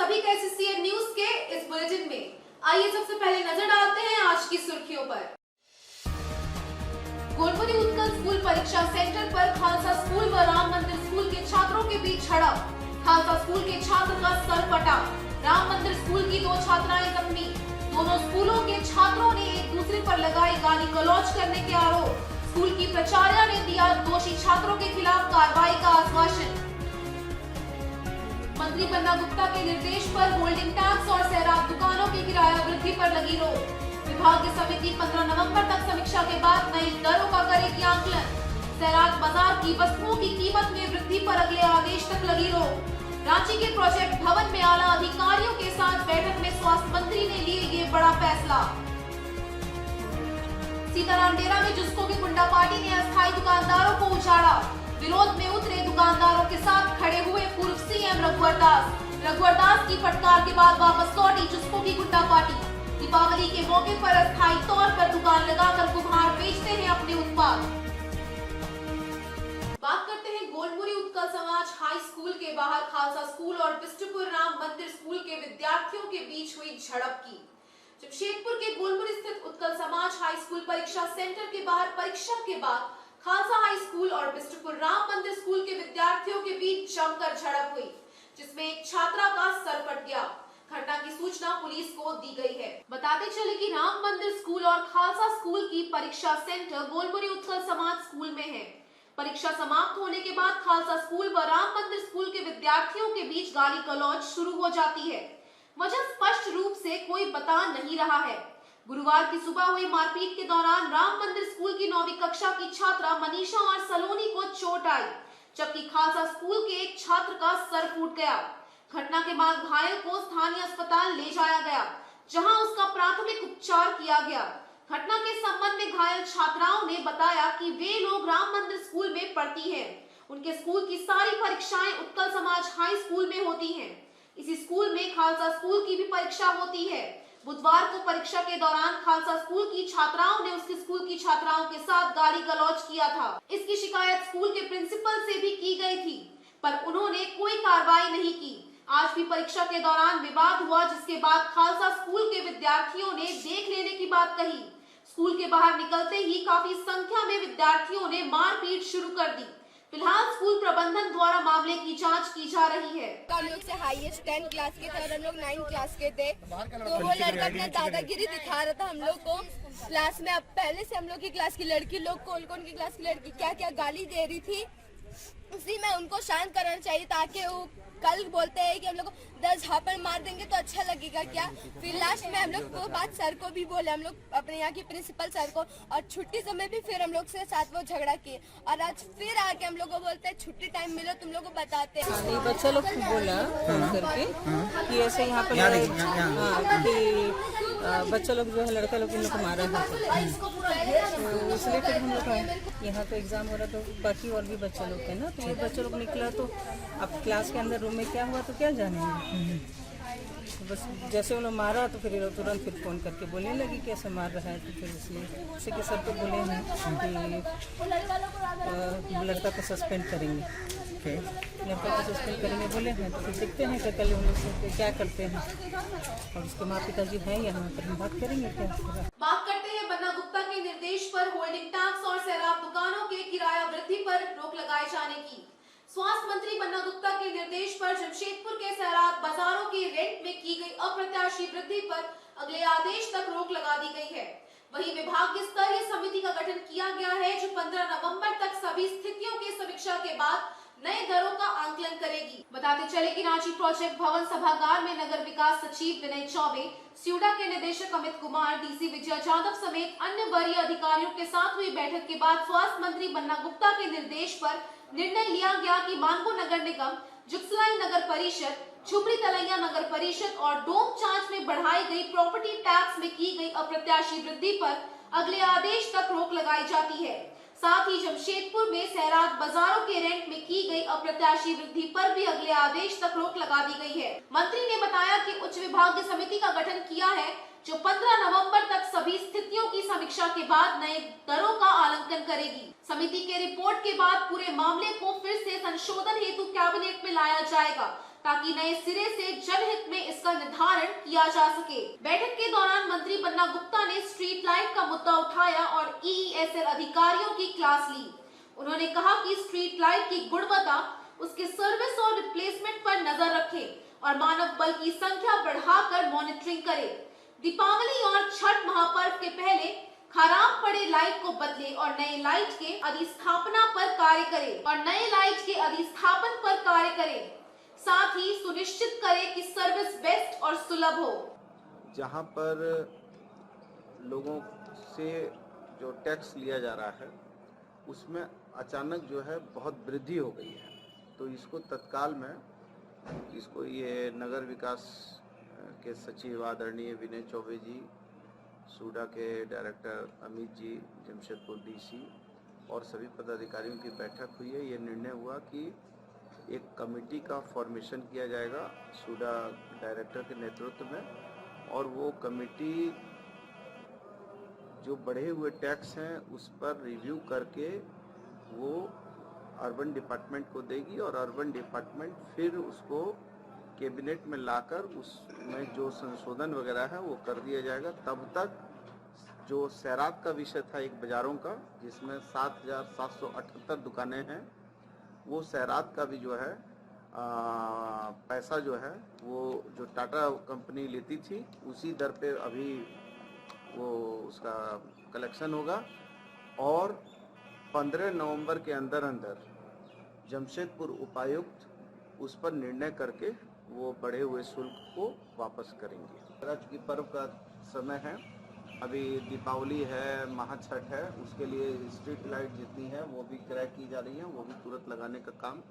सभी का SCN news के इस बुलेटिन में। आइए सबसे पहले नजर डालते हैं आज की सुर्खियों पर। गोलपुरी उत्कल स्कूल परीक्षा सेंटर पर खालसा स्कूल व राम मंदिर स्कूल के छात्रों के बीच झड़प। खालसा स्कूल के छात्र का सर फटा। राम मंदिर स्कूल की 2 छात्राएं जख्मी। दोनों स्कूलों के छात्रों ने एक दूसरे पर लगाए गाली गलौज करने के आरोप। स्कूल की प्राचार्य ने दिया दोषी छात्रों के खिलाफ कार्रवाई का आश्वासन। मंत्री बन्ना गुप्ता के निर्देश पर होल्डिंग टैक्स और सैरात दुकानों की किराया वृद्धि पर लगी रोक। विभागीय समिति 15 नवंबर तक समीक्षा के बाद नई दरों का करेगी आकलन। सैरात बाजार की वस्तुओं की कीमत में वृद्धि पर अगले आदेश तक लगी रोक। रांची के प्रोजेक्ट भवन में आला अधिकारियों के साथ बैठक में स्वास्थ्य मंत्री ने लिए ये बड़ा फैसला। सीताराम डेरा में जुस्को की गुंडा पार्टी ने अस्थायी दुकानदारों को उछाड़ा। विरोध में उतरे दुकानदारों के साथ खड़े हुए पूर्व सीएम रघुवर दास की फटकार के बाद वापस लौटी जुस्को की गुंडा पार्टी। दीपावली के मौके पर अस्थायी तौर पर दुकान लगाकर कुम्हार बेचते हैं अपने उत्पाद। बात करते हैं गोलपुरी उत्कल समाज हाई स्कूल के बाहर खालसा स्कूल और बिष्टुपुर राम मंदिर स्कूल के विद्यार्थियों के बीच हुई झड़प की। जमशेदपुर के गोलपुरी स्थित उत्कल समाज हाई स्कूल परीक्षा सेंटर के बाहर परीक्षा के बाद खालसा हाई स्कूल और बिष्टुपुर राम मंदिर स्कूल के विद्यार्थियों के बीच जमकर झड़प हुई, जिसमें एक छात्रा का सर फट गया। घटना की सूचना पुलिस को दी गई है। बताते चले कि राम मंदिर स्कूल और खालसा स्कूल की परीक्षा सेंटर गोलपुरी उत्कल समाज स्कूल में है। परीक्षा समाप्त होने के बाद खालसा स्कूल व राम मंदिर स्कूल के विद्यार्थियों के बीच गाली गलौज शुरू हो जाती है। वजह स्पष्ट रूप से कोई बता नहीं रहा है। गुरुवार की सुबह हुई मारपीट के दौरान राम मंदिर स्कूल की 9वीं कक्षा की छात्रा मनीषा और सलोनी को चोट आई, जबकि खालसा स्कूल के एक छात्र का सर फूट गया। घटना के बाद घायल को स्थानीय अस्पताल ले जाया गया, जहां उसका प्राथमिक उपचार किया गया। घटना के संबंध में घायल छात्राओं ने बताया कि वे लोग राम मंदिर स्कूल में पढ़ती हैं। उनके स्कूल की सारी परीक्षाएं उत्कल समाज हाई स्कूल में होती हैं। इसी स्कूल में खालसा स्कूल की भी परीक्षा होती है। बुधवार को परीक्षा के दौरान खालसा स्कूल की छात्राओं ने उसके स्कूल की छात्राओं के साथ गाली गलौज किया था। इसकी शिकायत स्कूल के प्रिंसिपल से भी की गई थी, पर उन्होंने कोई कार्रवाई नहीं की। आज भी परीक्षा के दौरान विवाद हुआ, जिसके बाद खालसा स्कूल के विद्यार्थियों ने देख लेने की बात कही। स्कूल के बाहर निकलते ही काफी संख्या में विद्यार्थियों ने मारपीट शुरू कर दी। फिलहाल स्कूल प्रबंधन द्वारा मामले की जांच की जा रही है। हम लोग से हाईएस्ट 10 क्लास के थे और हम लोग 9 क्लास के थे, तो वो लड़का अपना दादागिरी दिखा रहा था हम लोग को क्लास में। अब पहले से हम लोग की क्लास की लड़की लोग को कौन की क्लास की लड़की क्या क्या गाली दे रही थी, उसी में उनको शांत करना चाहिए, ताकि वो कल बोलते हैं कि हम लोग को 10 झापड़ मार देंगे तो अच्छा लगेगा क्या। फिर लास्ट में हम लोग वो बात सर को भी बोले, हम लोग अपने यहाँ की प्रिंसिपल सर को, और छुट्टी समय भी फिर हम लोग से साथ वो झगड़ा किए। और आज फिर आके हम लोग को बोलते हैं छुट्टी टाइम मिलो तुम लोग को बताते हैं। बच्चा लोग बोला फोन करके कि ऐसे यहाँ पर बच्चा लोग जो है लड़का लोग इन लोग को मारा है, तो इसलिए फिर हम लोग आए। यहाँ तो एग्जाम हो रहा, तो बाकी और भी बच्चा लोग थे ना, तो ये बच्चा लोग निकला, तो अब क्लास के अंदर रूम में क्या हुआ तो क्या जानेंगे। तो बस जैसे उन्होंने मारा तो फिर तुरंत फिर फ़ोन करके बोलने लगी कि ऐसे मार रहा है, तो फिर इसलिए जैसे कि सर को बोले हैं कि लड़का को सस्पेंड करेंगे। लड़का को सस्पेंड करेंगे बोले हैं, तो फिर देखते हैं कि कल हम लोग क्या करते हैं, और उसके माँ पिताजी हैं यहाँ पर, हम बात करेंगे क्या। बात करते हैं बन्ना गुप्ता के निर्देश पर होल्डिंग टैक्स और सैरात दुकानों के किराया वृद्धि पर रोक लगाए जाने की। स्वास्थ्य मंत्री बन्ना गुप्ता के निर्देश पर जमशेदपुर के सैरात बाजारों के रेंट में की गई अप्रत्याशित वृद्धि पर अगले आदेश तक रोक लगा दी गई है। वहीं विभागीय स्तरीय समिति का गठन किया गया है, जो 15 नवंबर तक सभी स्थितियों की समीक्षा के बाद नए दरों का आकलन करेगी। बताते चले कि रांची प्रोजेक्ट भवन सभागार में नगर विकास सचिव विनय चौबे, स्यूडा के निदेशक अमित कुमार, डीसी विजय यादव समेत अन्य वरीय अधिकारियों के साथ हुई बैठक के बाद स्वास्थ्य मंत्री बन्ना गुप्ता के निर्देश पर निर्णय लिया गया कि मानगो नगर निगम, जुगसलाई नगर परिषद, झुपड़ी तलैया नगर परिषद और डोम चांच में बढ़ाई गई प्रॉपर्टी टैक्स में की गई अप्रत्याशित वृद्धि पर अगले आदेश तक रोक लगाई जाती है। साथ ही जमशेदपुर में सैरात बाजारों के रेंट में की गई अप्रत्याशित वृद्धि पर भी अगले आदेश तक रोक लगा दी गई है। मंत्री ने बताया कि उच्च विभागीय समिति का गठन किया है, जो 15 नवंबर तक सभी स्थितियों की समीक्षा के बाद नए दरों का आकलन करेगी। समिति के रिपोर्ट के बाद पूरे मामले को फिर से संशोधन हेतु कैबिनेट में लाया जाएगा, ताकि नए सिरे से जनहित में इसका निर्धारण किया जा सके। बैठक के दौरान मंत्री बन्ना गुप्ता ने स्ट्रीट लाइट का मुद्दा उठाया और EESL अधिकारियों की क्लास ली। उन्होंने कहा कि स्ट्रीट लाइट की गुणवत्ता, उसके सर्विस और रिप्लेसमेंट पर नजर रखें और मानव बल की संख्या बढ़ाकर मॉनिटरिंग करे। दीपावली और छठ महापर्व के पहले खराब पड़े लाइट को बदले और नए लाइट के अधिस्थापना पर कार्य करे। साथ ही सुनिश्चित करे कि सर्विस बेस्ट और सुलभ हो। जहां पर लोगों से जो टैक्स लिया जा रहा है उसमें अचानक जो है बहुत वृद्धि हो गई है, तो इसको तत्काल में ये नगर विकास के सचिव आदरणीय विनय चौबे जी, सूडा के डायरेक्टर अमित जी, जमशेदपुर DC और सभी पदाधिकारियों की बैठक हुई है। ये निर्णय हुआ कि एक कमेटी का फॉर्मेशन किया जाएगा सूडा डायरेक्टर के नेतृत्व में, और वो कमेटी जो बढ़े हुए टैक्स हैं उस पर रिव्यू करके वो अर्बन डिपार्टमेंट को देगी और अर्बन डिपार्टमेंट फिर उसको कैबिनेट में लाकर उसमें जो संशोधन वगैरह है वो कर दिया जाएगा। तब तक जो सैरात का विषय था एक बाज़ारों का, जिसमें 7,778 दुकानें हैं, वो सैरात का भी जो है पैसा जो है वो जो टाटा कंपनी लेती थी उसी दर पे अभी वो उसका कलेक्शन होगा, और 15 नवंबर के अंदर जमशेदपुर उपायुक्त उस पर निर्णय करके वो बढ़े हुए शुल्क को वापस करेंगे। चूँकि पर्व का समय है, अभी दीपावली है, महाछठ है, उसके लिए स्ट्रीट लाइट जितनी है वो भी क्रय की जा रही है, वो भी तुरंत लगाने का काम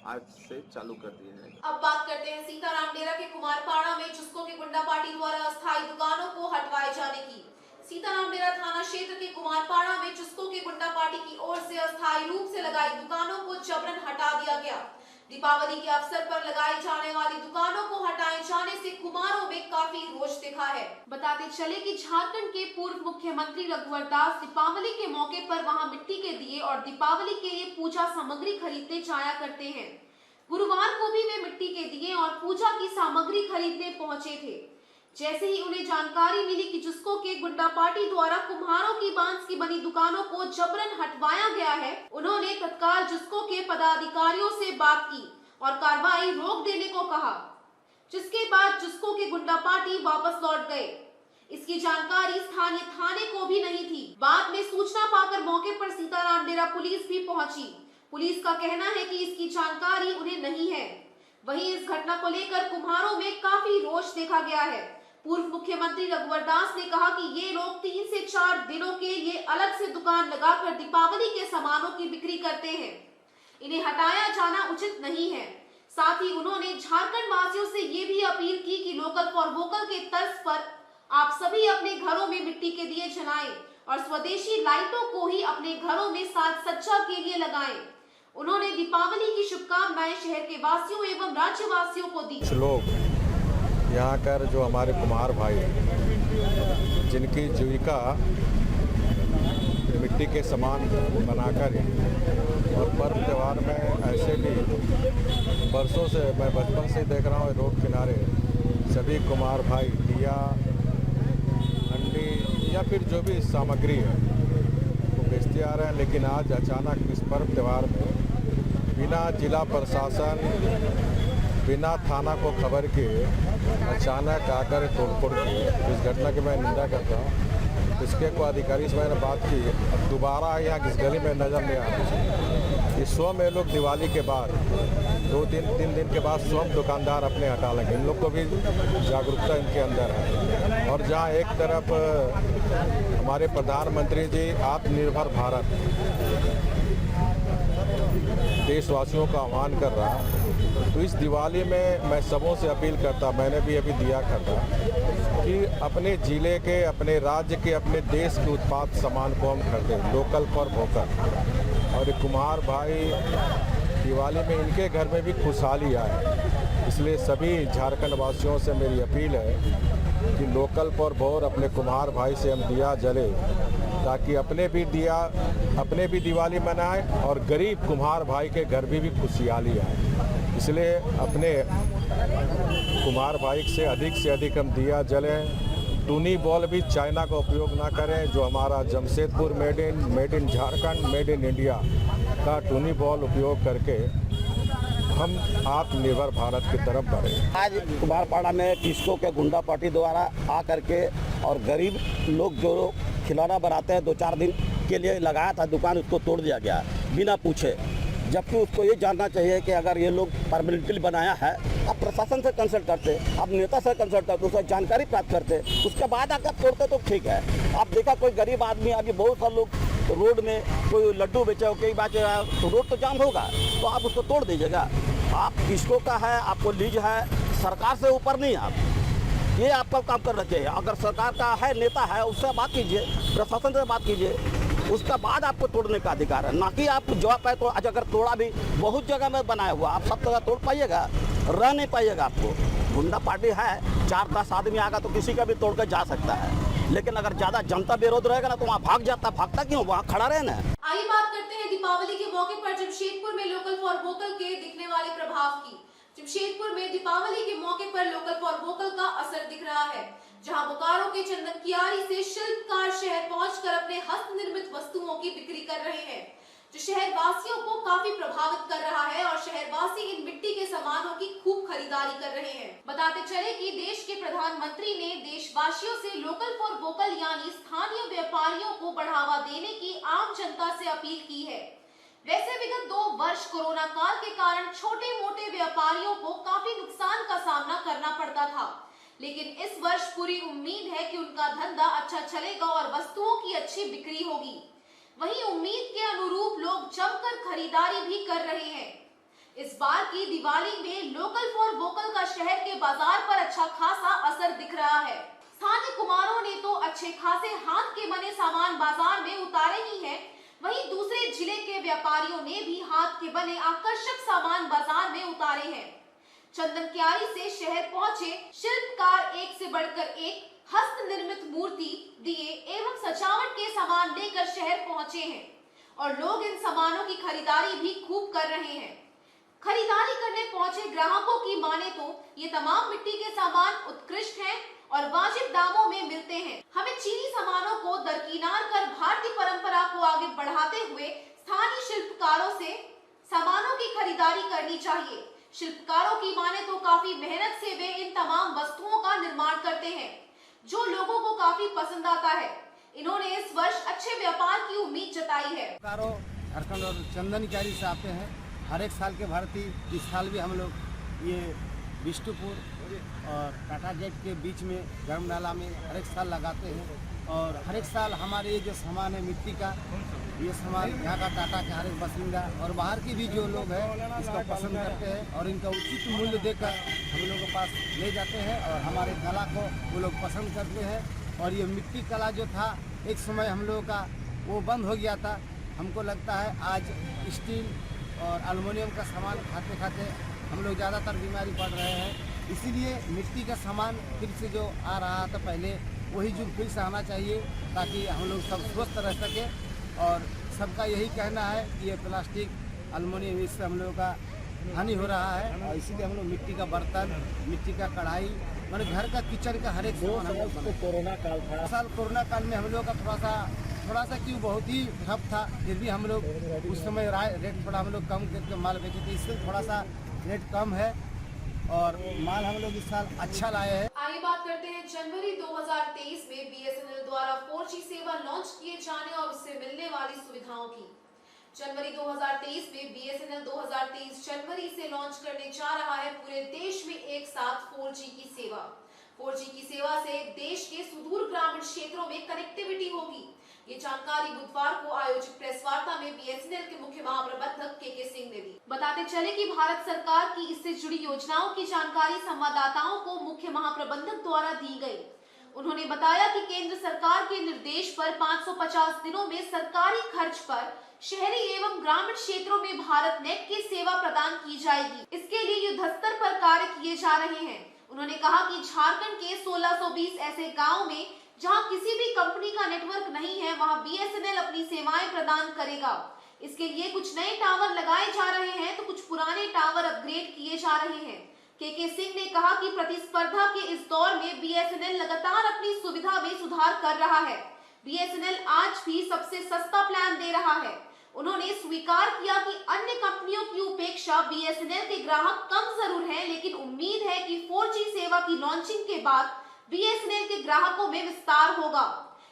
आज से चालू कर दिया जाएगा। अब बात करते हैं सीताराम डेरा के कुमारपाड़ा में चुस्को की गुंडा पार्टी द्वारा अस्थायी दुकानों को हटवाए जाने की। सीताराम डेरा थाना क्षेत्र के कुमारपाड़ा में चुस्को की गुंडा पार्टी की ओर से अस्थायी रूप से लगाई दुकानों को जबरन हटा दिया गया। दीपावली के अवसर पर लगाई जाने वाली दुकानों को हटाए जाने से कुमारों में काफी रोष दिखा है। बताते चले कि झारखंड के पूर्व मुख्यमंत्री रघुवर दास दीपावली के मौके पर वहां मिट्टी के दिए और दीपावली के लिए पूजा सामग्री खरीदने जाया करते हैं। गुरुवार को भी वे मिट्टी के दिए और पूजा की सामग्री खरीदने पहुंचे थे। जैसे ही उन्हें जानकारी मिली कि चुस्को के गुंडा पार्टी द्वारा कुम्हारों की बांस की बनी दुकानों को जबरन हटवाया गया है, उन्होंने तत्काल चुस्को के पदाधिकारियों से बात की और कार्रवाई रोक देने को कहा, जिसके बाद चुस्को के गुंडा पार्टी वापस लौट गए। इसकी जानकारी स्थानीय थाने को भी नहीं थी। बाद में सूचना पाकर मौके पर सीताराम डेरा पुलिस भी पहुंची। पुलिस का कहना है कि इसकी जानकारी उन्हें नहीं है। वहीं इस घटना को लेकर कुम्हारों में काफी रोष देखा गया है। पूर्व मुख्यमंत्री रघुवर दास ने कहा कि ये लोग 3 से 4 दिनों के लिए अलग से दुकान लगाकर दीपावली के सामानों की बिक्री करते हैं, इन्हें हटाया जाना उचित नहीं है। साथ ही उन्होंने झारखंड वासियों से ये भी अपील की कि लोकल फॉर वोकल के तर्ज पर आप सभी अपने घरों में मिट्टी के दिए जलाएं और स्वदेशी लाइटों को ही अपने घरों में साज सज्जा के लिए लगाएं। उन्होंने दीपावली की शुभकामनाएं शहर के वासियों एवं राज्यवासियों को दी। लोग यहाँ कर जो हमारे कुम्हार भाई जिनकी जीविका मिट्टी के सामान बनाकर और पर्व त्यौहार में ऐसे भी बरसों से मैं बचपन से देख रहा हूँ रोड किनारे सभी कुम्हार भाई दिया, अंडी या फिर जो भी सामग्री है वो बेचते आ रहे हैं। लेकिन आज अचानक इस पर्व त्यौहार में बिना जिला प्रशासन, बिना थाना को खबर किए अचानक आकर तोड़फोड़ की। इस घटना की मैं निंदा करता हूँ। इसके को अधिकारी से मैंने बात की, अब दोबारा यहाँ किस गली में नजर नहीं आना चाहिए। इस स्वयं ये लोग दिवाली के बाद 2-3 दिन के बाद स्वयं दुकानदार अपने हटा लेंगे। इन लोग को भी जागरूकता इनके अंदर है। और जहाँ एक तरफ हमारे प्रधानमंत्री जी आत्मनिर्भर भारत देशवासियों का आह्वान कर रहा, तो इस दिवाली में मैं सबों से अपील करता, मैंने भी अभी दिया करता, कि अपने ज़िले के, अपने राज्य के, अपने देश के उत्पाद सामान को हम खरीदें, लोकल फॉर वोकल। और कुम्हार भाई दिवाली में इनके घर में भी खुशहाली आए, इसलिए सभी झारखंड वासियों से मेरी अपील है कि लोकल फॉर वोकल अपने कुम्हार भाई से हम दिया जले, ताकि अपने भी दिवाली मनाएं और गरीब कुम्हार भाई के घर भी खुशहाली आए। इसलिए अपने कुमार बाइक से अधिक हम दिया जलें। टूनी बॉल भी चाइना का उपयोग ना करें। जो हमारा Jamshedpur made in Jharkhand, made in India का टूनी बॉल उपयोग करके हम आत्मनिर्भर भारत की तरफ बढ़े। आज कुमारपाड़ा में किसको के गुंडा पार्टी द्वारा आ करके और गरीब लोग जो खिलौना बनाते हैं 2-4 दिन के लिए लगाया था दुकान, उसको तोड़ दिया गया बिना पूछे। जबकि उसको ये जानना चाहिए कि अगर ये लोग परमानेंटली बनाया है, आप प्रशासन से कंसल्ट करते, आप नेता से कंसल्ट करते, उससे जानकारी प्राप्त करते, उसके बाद आकर तोड़ते तो ठीक है। आप देखा कोई गरीब आदमी, अभी बहुत सारे लोग रोड में कोई लड्डू बेचे हो, कई बात तो रोड तो जाम होगा, तो आप उसको तोड़ दीजिएगा। आप किसको का है, आपको लीज है, सरकार से ऊपर नहीं आप, ये आपका काम करना चाहिए। अगर सरकार का है, नेता है, उससे बात कीजिए, प्रशासन से बात कीजिए, उसका बाद आपको तोड़ने का अधिकार है। ना कि आप जॉब है तो आज अगर तोड़ा भी बहुत जगह में बनाया हुआ, आप सब जगह तोड़ पाइएगा, रह नहीं पाइएगा। आपको गुंडा पार्टी है, 4-10 आदमी आएगा तो किसी का भी तोड़ कर जा सकता है, लेकिन अगर ज्यादा जनता विरोध रहेगा ना तो वहाँ भागता क्यों, वहाँ खड़ा रहे ना। आइए बात करते हैं दीपावली के मौके पर जमशेदपुर में लोकल फॉर वोकल के दिखने वाले प्रभाव की। जमशेदपुर में दीपावली के मौके पर लोकल फॉर वोकल का असर दिख रहा है, जहां बोकारो के चंदन कियारी से शिल्पकार शहर पहुंचकर अपने हस्त निर्मित वस्तुओं की बिक्री कर रहे हैं, जो शहर वासियों को काफी प्रभावित कर रहा है और शहरवासी इन मिट्टी के सामानों की खूब खरीदारी कर रहे हैं। बताते चले कि देश के प्रधानमंत्री ने देशवासियों से लोकल फॉर वोकल यानी स्थानीय व्यापारियों को बढ़ावा देने की आम जनता से अपील की है। वैसे विगत 2 वर्ष कोरोना काल के कारण छोटे मोटे व्यापारियों को काफी नुकसान का सामना करना पड़ता था, लेकिन इस वर्ष पूरी उम्मीद है कि उनका धंधा अच्छा चलेगा और वस्तुओं की अच्छी बिक्री होगी। वहीं उम्मीद के अनुरूप लोग जमकर खरीदारी भी कर रहे हैं। इस बार की दिवाली में लोकल फॉर वोकल का शहर के बाजार पर अच्छा खासा असर दिख रहा है। स्थानीय कुमारों ने तो अच्छे खासे हाथ के बने सामान बाजार में उतारे ही हैं, वहीं दूसरे जिले के व्यापारियों ने भी हाथ के बने आकर्षक सामान बाजार में उतारे हैं। चंदन कियारी से शहर पहुंचे शिल्पकार एक से बढ़कर एक हस्त निर्मित मूर्ति, दिए एवं सजावट के सामान लेकर शहर पहुंचे हैं और लोग इन सामानों की खरीदारी भी खूब कर रहे हैं। खरीदारी करने पहुंचे ग्राहकों की माने तो ये तमाम मिट्टी के सामान उत्कृष्ट हैं और वाजिब दामों में मिलते हैं। हमें चीनी सामानों को दरकिनार कर भारतीय परंपरा को आगे बढ़ाते हुए स्थानीय शिल्पकारों से सामानों की खरीदारी करनी चाहिए। शिल्पकारों की माने तो काफी मेहनत से वे इन तमाम वस्तुओं का निर्माण करते हैं, जो लोगों को काफी पसंद आता है। इन्होंने इस वर्ष अच्छे व्यापार की उम्मीद जताई है। झारखंड और चंदन कियारी से आते हैं हर एक साल के भारती। इस साल भी हम लोग ये बिष्टुपुर और टाटा जेट के बीच में गर्मनाला में हर एक साल लगाते हैं और हर एक साल हमारे ये जो सामान है मिट्टी का, ये सामान यहाँ का टाटा के हर एक बासिंदा और बाहर के भी जो लोग हैं इसको पसंद करते हैं और इनका उचित मूल्य देकर हम लोगों के पास ले जाते हैं और हमारे कला को वो लोग पसंद करते हैं। और ये मिट्टी कला जो था एक समय हम लोगों का वो बंद हो गया था। हमको लगता है आज स्टील और एल्युमिनियम का सामान खाते खाते हम लोग ज़्यादातर बीमारी पड़ रहे हैं, इसीलिए मिट्टी का सामान फिर से जो आ रहा था पहले वही युग फिर से आना चाहिए ताकि हम लोग सब स्वस्थ रह सके। और सबका यही कहना है कि ये प्लास्टिक एल्युमिनियम इससे हम लोगों का हानि हो रहा है और इसीलिए हम लोग मिट्टी का बर्तन, मिट्टी का कढ़ाई, मतलब घर का किचन का हर एक सामान हम लोग कोरोना काल था। साल कोरोना काल में हम लोग का थोड़ा सा क्यों बहुत ही ठप था, फिर भी हम लोग उस समय रेट थोड़ा हम लोग कम करके माल बेचे थे, इससे थोड़ा सा रेट कम है और माल हम लोग इस साल अच्छा लाए हैं। आगे बात करते हैं जनवरी 2023 में BSNL द्वारा 4G सेवा लॉन्च किए जाने और उससे मिलने वाली सुविधाओं की। जनवरी 2023 में BSNL 2023 जनवरी से लॉन्च करने जा रहा है पूरे देश में एक साथ 4G की सेवा। 4G की सेवा से देश के सुदूर ग्रामीण क्षेत्रों में कनेक्टिविटी होगी। ये जानकारी बुधवार को आयोजित प्रेस वार्ता में BSNL के मुख्य महाप्रबंधक KK सिंह ने दी। बताते चले कि भारत सरकार की इससे जुड़ी योजनाओं की जानकारी संवाददाताओं को मुख्य महाप्रबंधक द्वारा दी गई। उन्होंने बताया कि केंद्र सरकार के निर्देश पर 550 दिनों में सरकारी खर्च पर शहरी एवं ग्रामीण क्षेत्रों में भारत नेट की सेवा प्रदान की जाएगी। इसके लिए युद्धस्तर पर कार्य किए जा रहे हैं। उन्होंने कहा कि झारखंड के 1620 ऐसे गाँव में जहां किसी भी कंपनी का नेटवर्क नहीं है, वहां BSNL अपनी सेवाएं प्रदान करेगा। इसके लिए कुछ नए टावर लगाए जा रहे हैं तो कुछ पुराने टावर अपग्रेड किए जा रहे हैं। के सिंह ने कहा कि प्रतिस्पर्धा के इस दौर में बीएसएनएल लगातार अपनी सुविधा में सुधार कर रहा है। बीएसएनएल आज भी सबसे सस्ता प्लान दे रहा है। उन्होंने स्वीकार किया कि अन्य कंपनियों की उपेक्षा बीएसएनएल के ग्राहक कम जरूर हैं, लेकिन उम्मीद है कि 4G सेवा की लॉन्चिंग के बाद बीएसएनएल के ग्राहकों में विस्तार होगा।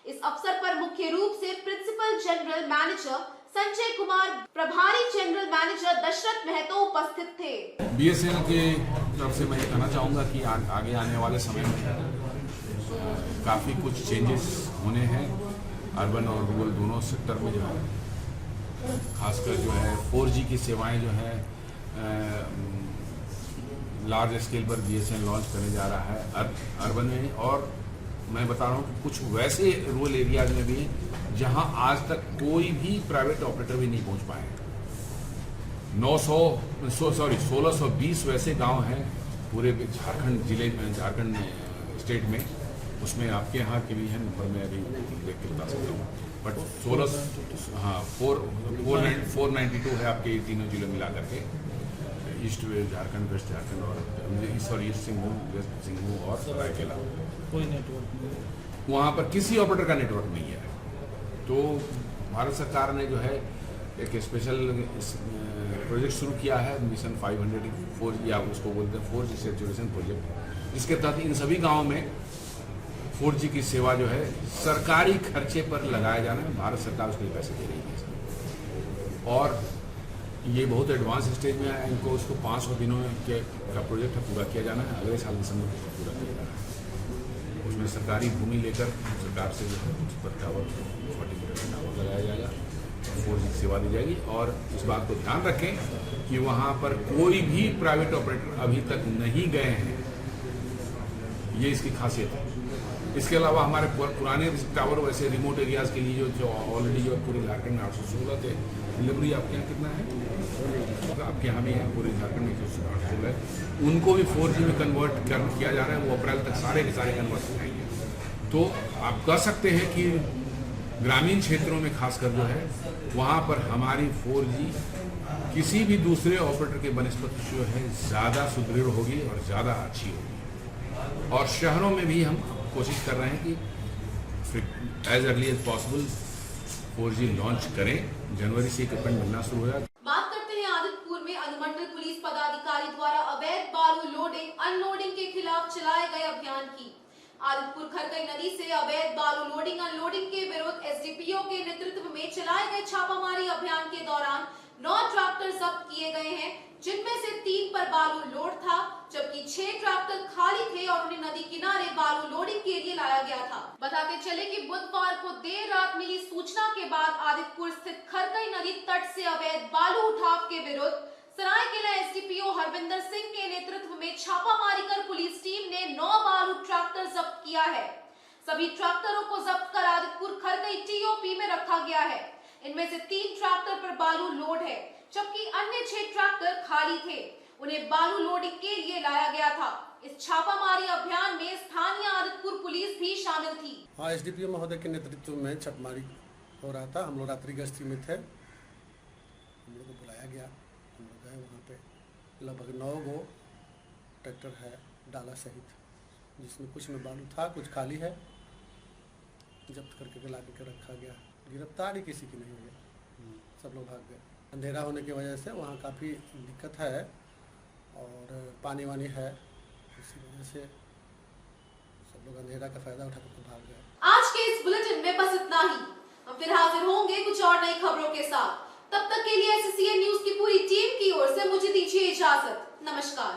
इस अवसर पर मुख्य रूप से principal general manager Sanjay Kumar, प्रभारी जनरल मैनेजर दशरथ महतो उपस्थित थे। बीएसएनएल की तरफ से मैं कहना चाहूँगा कि आगे आने वाले समय में काफ़ी कुछ चेंजेस होने हैं अर्बन और रूरल दोनों सेक्टर में जो है, खासकर जो है 4G की सेवाएं जो है लार्ज स्केल पर बीएसएनएल लॉन्च करने जा रहा है अर्बन में। और मैं बता रहा हूँ कि कुछ वैसे रूरल एरियाज में भी जहां आज तक कोई भी प्राइवेट ऑपरेटर भी नहीं पहुंच पाए। 1620 वैसे गांव हैं पूरे झारखंड जिले में, झारखंड स्टेट में, उसमें आपके यहाँ के भी हैं, नंबर में अभी देख के बता सकता हूँ, बट 492 है आपके तीनों जिलों मिला करके, East West Jharkhand, West Jharkhand और ईस्ट सिंहभूम, वेस्ट सिंहभूम और सरायकेला। कोई नेटवर्क वहाँ पर किसी ऑपरेटर का नेटवर्क नहीं है। तो भारत सरकार ने जो है एक स्पेशल प्रोजेक्ट शुरू किया है, मिशन 500 या उसको बोलते हैं 4G सैचुरेशन प्रोजेक्ट, जिसके तहत इन सभी गाँवों में 4G की सेवा जो है सरकारी खर्चे पर लगाया जाना है। भारत सरकार उसके लिए पैसे दे रही है और ये बहुत एडवांस स्टेज में है। इनको उसको 500 दिनों का प्रोजेक्ट है, पूरा किया जाना है। अगले साल दिसंबर को पूरा किया जाना है। उसमें सरकारी भूमि लेकर सरकार से जो है उस पर टावर 40 मीटर टावर लगाया जाएगा, 4G की सेवा दी जाएगी। और इस बात को ध्यान रखें कि वहाँ पर कोई भी प्राइवेट ऑपरेटर अभी तक नहीं गए हैं, ये इसकी खासियत है। इसके अलावा हमारे पुराने टावर वैसे रिमोट एरियाज़ के लिए जो ऑलरेडी जो पूरे झारखंड में 816 थे, डिलीवरी आपके यहाँ कितना है? आपके यहाँ भी है पूरे झारखंड में 816 है, उनको भी 4G में कन्वर्ट किया जा रहा है। वो अप्रैल तक सारे के सारे कन्वर्ट हो जाएंगे। तो आप कह सकते हैं कि ग्रामीण क्षेत्रों में खासकर जो है वहाँ पर हमारी 4G किसी भी दूसरे ऑपरेटर के बनस्पत जो है ज़्यादा सुदृढ़ होगी और ज़्यादा अच्छी होगी। और शहरों में भी हम कोशिश कर रहे हैं कि as early as possible 4G launch करें। जनवरी से इक्विपमेंट मिलना शुरू हो जाए। बात करते हैं आदितपुर में अनुमंडल पुलिस पदाधिकारी द्वारा अवैध बालू लोडिंग अनलोडिंग के खिलाफ चलाए गए अभियान की। आदितपुर खरकई नदी से अवैध बालू लोडिंग अनलोडिंग के विरुद्ध एसडीपीओ के नेतृत्व में चलाए गए छापामारी अभियान के दौरान 9 ट्रैक्टर जब्त किए गए हैं, जिनमें से 3 पर बालू लोड था, जबकि 6 ट्रैक्टर खाली थे और उन्हें नदी किनारे बालू लोडिंग के लिए लाया गया था। बताते चले कि बुधवार को देर रात मिली सूचना के बाद आदितपुर स्थित खरकई नदी तट से अवैध बालू उठाव के विरुद्ध सरायकेला एसडीपीओ हरविंदर सिंह के नेतृत्व में छापामारी कर पुलिस टीम ने 9 बालू ट्रैक्टर जब्त किया है। सभी ट्रैक्टरों को जब्त कर आदितपुर खरकई टीओपी में रखा गया है। इनमें से 3 ट्रैक्टर पर बालू लोड है, जबकि अन्य 6 ट्रैक्टर खाली थे, उन्हें बालू लोडिंग के लिए लाया गया था। इस छापामारी अभियान में स्थानीय आदितपुर पुलिस भी शामिल थी। हाँ, एसडीपीओ महोदय के नेतृत्व में छापामारी हो रहा था। हम लोग रात्रि गश्ती में थे, हम लोग को बुलाया गया, हम लोग गए वहाँ पे। लगभग 9 गो ट्रैक्टर है डाला सहित, जिसमें कुछ में बालू था, कुछ खाली है, जब्त करके ला के रखा गया। गिरफ्तारी किसी की नहीं हुई, सब लोग भाग गए। अंधेरा होने की वजह से वहाँ काफ़ी दिक्कत है और पानी वानी है, इसी वजह से सब लोग अंधेरा का फायदा उठाकर तो भाग गए। आज के इस बुलेटिन में बस इतना ही। हम फिर हाजिर होंगे कुछ और नई खबरों के साथ। तब तक के लिए SCN न्यूज की पूरी टीम की ओर से मुझे दीजिए इजाजत। नमस्कार।